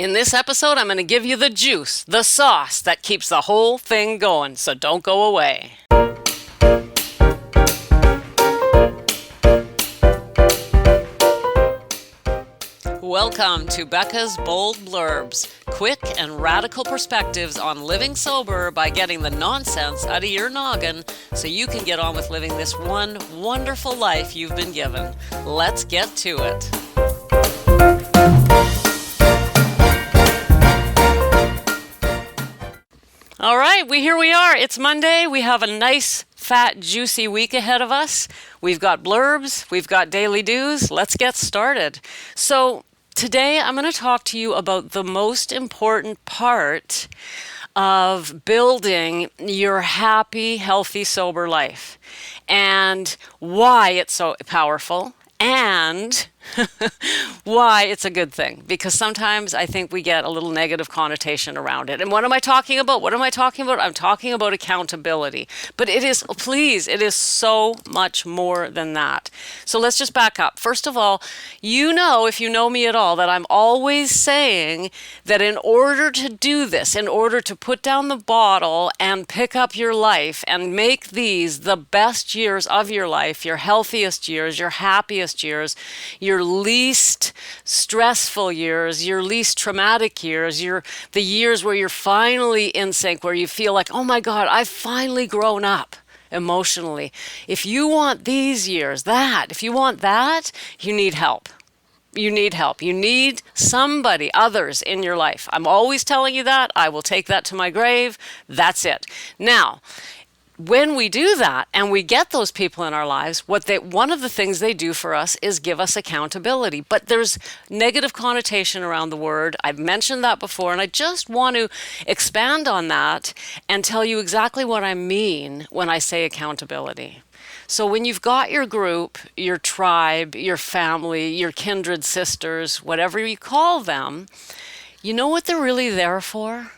In this episode, I'm going to give you the juice, the sauce that keeps the whole thing going, so don't go away. Welcome to Becca's Bold Blurbs, quick and radical perspectives on living sober by getting the nonsense out of your noggin so you can get on with living this one wonderful life you've been given. Let's get to it. All right, here we are. It's Monday. We have a nice, fat, juicy week ahead of us. We've got blurbs. We've got daily do's. Let's get started. So today I'm going to talk to you about the most important part of building your happy, healthy, sober life and why it's so powerful and why it's a good thing, because sometimes I think we get a little negative connotation around it. And what am I talking about? I'm talking about accountability. But it is so much more than that. So let's just back up. First of all, if you know me at all, that I'm always saying that in order to do this, in order to put down the bottle and pick up your life and make these the best years of your life, your healthiest years, your happiest years, your least stressful years, your least traumatic years, the years where you're finally in sync, where you feel like, oh my God, I've finally grown up emotionally. If you want these years, if you want that, you need help. You need help. You need somebody, others in your life. I'm always telling you that. I will take that to my grave. That's it. Now, when we do that and we get those people in our lives, one of the things they do for us is give us accountability. But there's negative connotation around the word. I've mentioned that before, and I just want to expand on that and tell you exactly what I mean when I say accountability. So when you've got your group, your tribe, your family, your kindred sisters, whatever you call them, you know what they're really there for?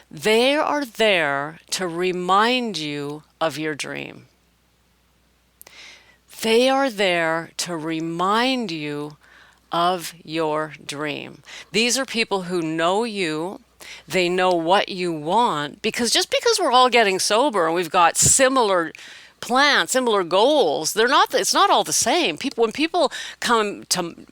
They are there to remind you of your dream. They are there to remind you of your dream. These are people who know you. They know what you want, because we're all getting sober and we've got similar plans, similar goals, it's not all the same. When people come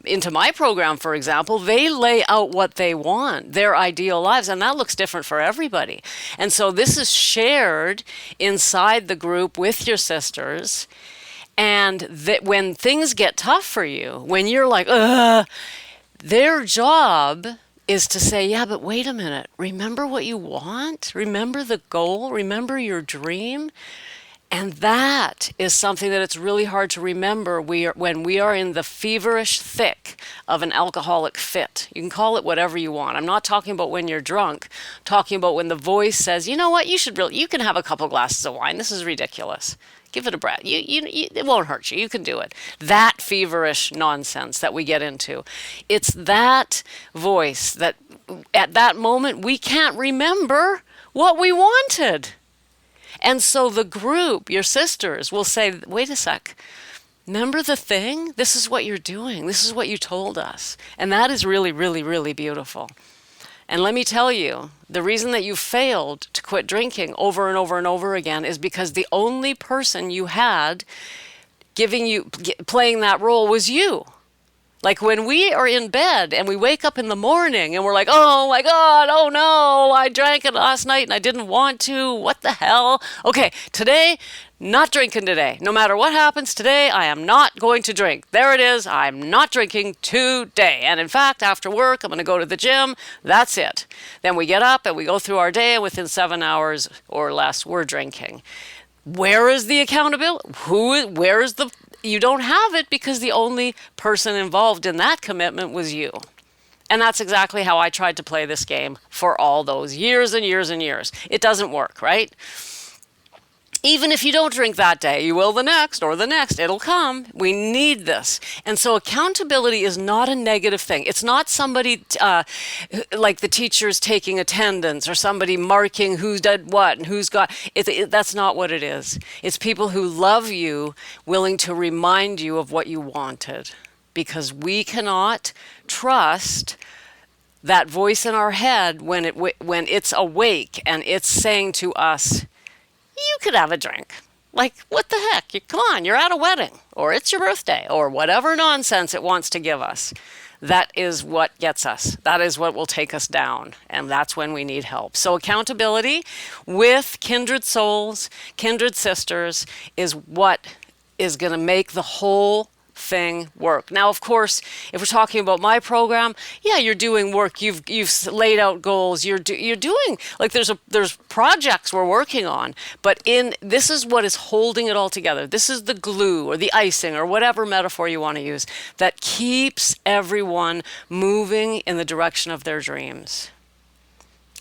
into my program, for example, they lay out what they want, their ideal lives, and that looks different for everybody. And so this is shared inside the group with your sisters, and that when things get tough for you, when you're like, their job is to say, yeah, but wait a minute, remember what you want? Remember the goal? Remember your dream? And that is something that it's really hard to remember when we are in the feverish thick of an alcoholic fit. You can call it whatever you want. I'm not talking about when you're drunk. I'm talking about when the voice says, you know what, you can have a couple glasses of wine. This is ridiculous. Give it a breath. It won't hurt you. You can do it. That feverish nonsense that we get into. It's that voice that at that moment we can't remember what we wanted. And so the group, your sisters, will say, wait a sec, remember the thing? This is what you're doing. This is what you told us. And that is really, really, really beautiful. And let me tell you, the reason that you failed to quit drinking over and over and over again is because the only person you had playing that role was you. Like when we are in bed and we wake up in the morning and we're like, oh my God, oh no, I drank it last night and I didn't want to. What the hell? Okay, today, not drinking today. No matter what happens today, I am not going to drink. There it is. I'm not drinking today. And in fact, after work, I'm going to go to the gym. That's it. Then we get up and we go through our day, and within 7 hours or less, we're drinking. Where is the accountability? You don't have it because the only person involved in that commitment was you. And that's exactly how I tried to play this game for all those years and years and years. It doesn't work, right? Even if you don't drink that day, you will the next or the next. It'll come. We need this. And so accountability is not a negative thing. It's not somebody like the teachers taking attendance or somebody marking who's done what and who's got. That's not what it is. It's people who love you, willing to remind you of what you wanted. Because we cannot trust that voice in our head, when it's awake and it's saying to us, you could have a drink. Like, what the heck? Come on, you're at a wedding, or it's your birthday, or whatever nonsense it wants to give us. That is what gets us. That is what will take us down. And that's when we need help. So accountability with kindred souls, kindred sisters, is what is going to make the whole thing work. Now, of course, if we're talking about my program, yeah, you're doing work. You've laid out goals. You're doing, like, there's projects we're working on. But this is what is holding it all together. This is the glue or the icing or whatever metaphor you want to use that keeps everyone moving in the direction of their dreams.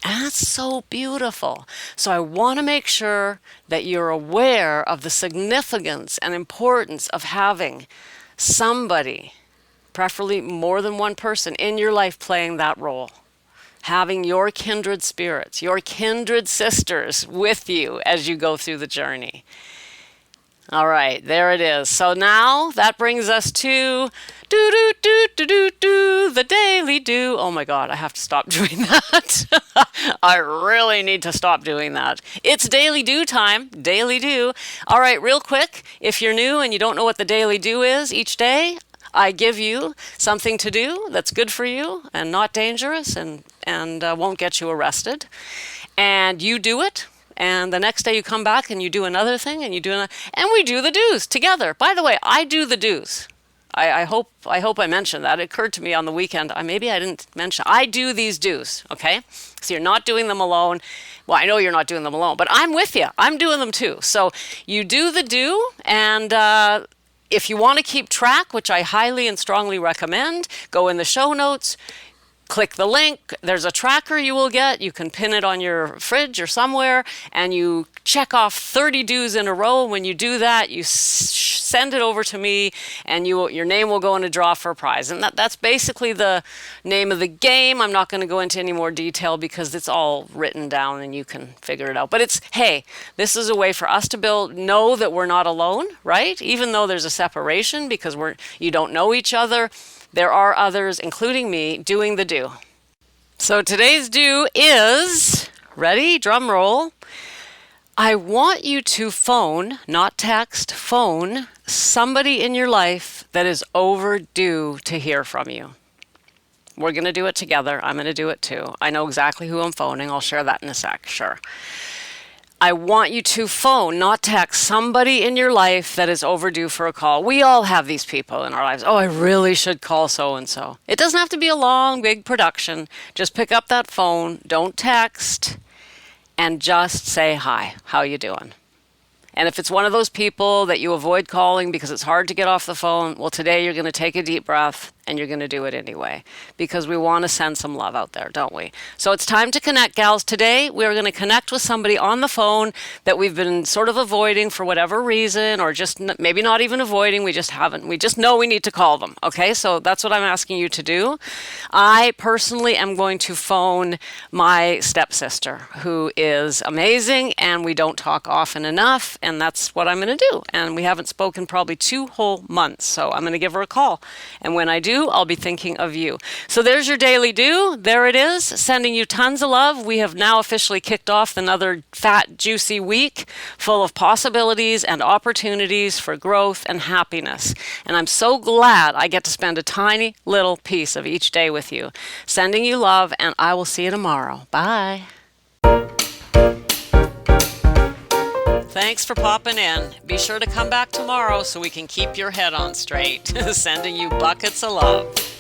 And that's so beautiful. So I want to make sure that you're aware of the significance and importance of having somebody, preferably more than one person, in your life playing that role. Having your kindred spirits, your kindred sisters with you as you go through the journey. All right, there it is. So now that brings us to the daily do. Oh my God, I have to stop doing that. I really need to stop doing that. It's daily do time, daily do. All right, real quick, if you're new and you don't know what the daily do is each day, I give you something to do that's good for you and not dangerous and won't get you arrested. And you do it. And the next day you come back and you do another thing and you do another, and we do the do's together. By the way, I do the do's. I hope I mentioned that. It occurred to me on the weekend. Maybe I didn't mention. I do these do's, okay? So you're not doing them alone. Well, I know you're not doing them alone, but I'm with you. I'm doing them too. So you do the do, and if you want to keep track, which I highly and strongly recommend, go in the show notes. Click the link. There's a tracker you will get. You can pin it on your fridge or somewhere, and you check off 30 do's in a row. When you do that, you send it over to me, and your name will go in a draw for a prize. And that's basically the name of the game. I'm not going to go into any more detail because it's all written down and you can figure it out. But hey, this is a way for us to know that we're not alone, right? Even though there's a separation because you don't know each other. There are others, including me, doing the do. So today's do is, ready, drum roll. I want you to phone, not text, phone somebody in your life that is overdue to hear from you. We're going to do it together. I'm going to do it too. I know exactly who I'm phoning. I'll share that in a sec, sure. I want you to phone, not text, somebody in your life that is overdue for a call. We all have these people in our lives. Oh, I really should call so-and-so. It doesn't have to be a long, big production. Just pick up that phone, don't text, and just say hi. How you doing? And if it's one of those people that you avoid calling because it's hard to get off the phone, well, today you're going to take a deep breath and you're going to do it anyway because we want to send some love out there, don't we? So it's time to connect, gals. Today we're going to connect with somebody on the phone that we've been sort of avoiding for whatever reason, or just maybe not even avoiding. We just haven't. We just know we need to call them. Okay, so that's what I'm asking you to do. I personally am going to phone my stepsister, who is amazing, and we don't talk often enough, and that's what I'm going to do. And we haven't spoken probably 2 whole months, so I'm going to give her a call. And when I do, I'll be thinking of you. So there's your daily do. There it is, sending you tons of love. We have now officially kicked off another fat, juicy week full of possibilities and opportunities for growth and happiness. And I'm so glad I get to spend a tiny little piece of each day with you. Sending you love, and I will see you tomorrow. Bye. Thanks for popping in. Be sure to come back tomorrow so we can keep your head on straight. Sending you buckets of love.